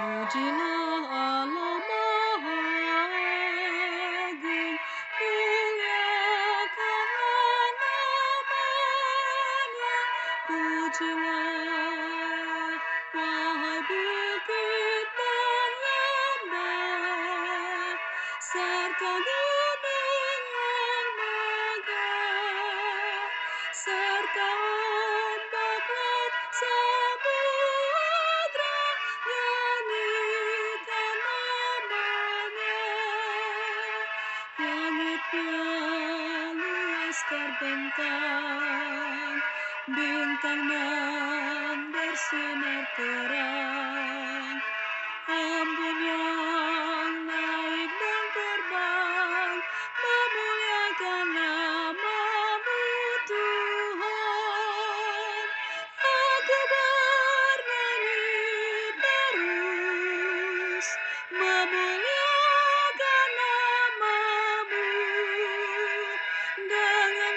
Pujilah Allah Maha Agung, muliakanlah namaNya. Pujilah, wahai bukit dan lembah, serta gunung yang megah, serta ombak laut samud'ra. Nyanyikan namaNya. Langitnya luas terbentang, bintang yang bersinar terang. Embun yang naik dan terbang, memuliakan namaMu Tuhan. Aku bernyanyi terus, memuliakan namaMu dengan